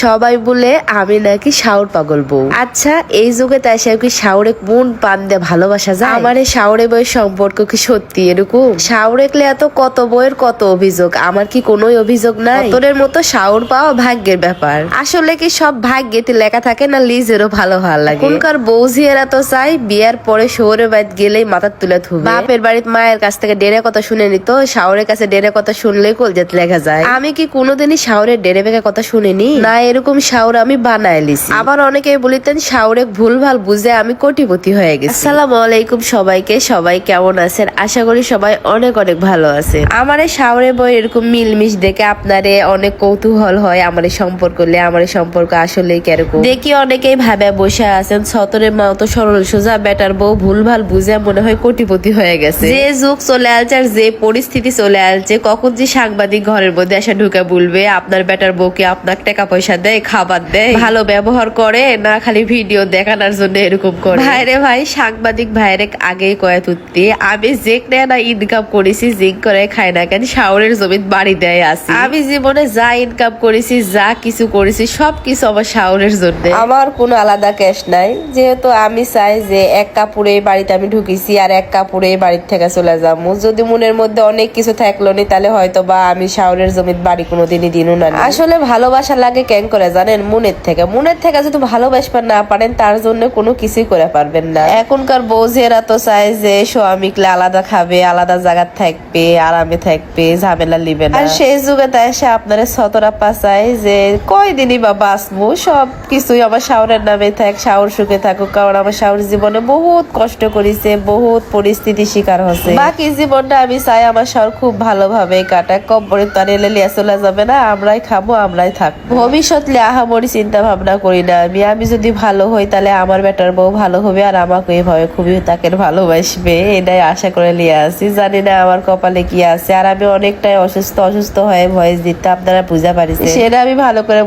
সবাই বলে আমি নাকি শাওর পাগল বউ। আচ্ছা, এই যুগে তাই সে কি শাওরে মন পান দিয়ে ভালোবাসা যায়? আমার এই শাওরে বইয়ের সম্পর্ক কি সত্যি এরকম? শাওরে এত কত বইয়ের কত অভিযোগ, আমার কি কোনো অভিযোগ নাই? তোদের মতো শাওর পাওয়া ভাগ্যের ব্যাপার। আসলে কি সব ভাগ্যেতে লেখা থাকে না লিজেরও ভালো ভালো লাগে? কোনকার বউঝিয়েরা তো চাই বিয়ার পরে শহরের বাড়িতে গেলেই মাথার তুলে থুবে। বাপের বাড়িতে মায়ের কাছ থেকে ডেরে কথা শুনে নিত, শাওরের কাছে ডেরে কথা শুনলেই কলজেতে লেখা যায়। আমি কি কোনোদিনই শাওরের ডেরে বেকা কথা শুনিনি? না, এরকম শাওর আমি বানায় লিছি। আবার অনেকে বলিতেন শাওরে ভুল ভাল বুঝে আমি কোটিপতি হয়ে গেছি। আসসালামু আলাইকুম সবাইকে, সবাই কেমন আছেন? আশা করি সবাই অনেক অনেক ভালো আছে। আমার এই শাওরে বই এরকম মিলমিশ দেখে আপনারে অনেক কৌতূহল হয় আমার এই সম্পর্ক লে, আমার এই সম্পর্ক আসলে কেরকম দেখি অনেকেই ভাবে বসে আছেন সতরের মা তো সরল সোজা বেটার বউ ভুল ভাল বুঝে মনে হয় কোটিপতি হয়ে গেছে। যে যুগ চলে আসছে আর যে পরিস্থিতি চলে আসছে, কখন যে সাংবাদিক ঘরের মধ্যে এসে ঢুকে বলবে আপনার বেটার বউকে আপনার টাকা পয়সা দেয়, খাবার দেয়, ভালো ব্যবহার করে না খালি ভিডিও দেখানোর জন্য এরকম করে। ভাইরে ভাই, সাংবাদিক ভাইরে আগে কয়ে তুত্তি আমি যে না ইনকাম করেছি জিং করে খাই না কেন শাওরের জমিন বাড়ি দেয় আছে। আমি জীবনে যা ইনকাম করেছি যা কিছু করেছি সবকিছু আমার শাওরের জন্য। আমার কোনো আলাদা ক্যাশ নাই, যেহেতু আমি চাই যে এক কাপড়ে বাড়িতে আমি ঢুকেছি আর এক কাপড়ে বাড়ির থেকে চলে যাবো। যদি মনের মধ্যে অনেক কিছু থাকলো নি তাহলে হয়তো বা আমি শাওরের জমিন বাড়ি কোনোদিনই দিনও না। আসলে ভালোবাসা লাগে কেন করে জানেন? মনের থেকে যদি ভালোবাসবার না পারেন তার জন্য কোনো কিছুই করে পারবেন না। এখনকার বউঝেরা তো চায় যে স্বামীকে আলাদা খাবে, আলাদা জায়গা থাকবে, আরামে থাকবে, ঝামেলা লিবে না। আর সেই যুগে তাই এসে আপনার সতরা পাচায় যে কয়দিনই বা বাঁচবো, সব কিছুই আমার শাওরের নামে থাক, শাওর সুখে থাকুক। কারণ আমার শাওর জীবনে বহুত কষ্ট করেছে, বহুত পরিস্থিতি শিকার হচ্ছে। বাকি জীবনটা আমি চাই আমার শাওর খুব ভালোভাবে কাটাক, কব্বরে তার এলে লিয়া চলে যাবে না, আমরাই খাবো আমরাই থাকবো। ভবিষ্যৎ আহামরি চিন্তা ভাবনা করি না আমি যদি ভালো হই তাহলে আমার বেটার বউ ভালো হবে আর আমাকে এইভাবে খুবই তাকে ভালোবাসবে, এটাই আশা করে নিয়ে আসি। জানি না আমার কপালে কি আছে। আর আমি অনেকটাই অসুস্থ হয়ে ভয়েস দিতে আপনারা বুঝা পারিছে, সেটা আমি ভালো করে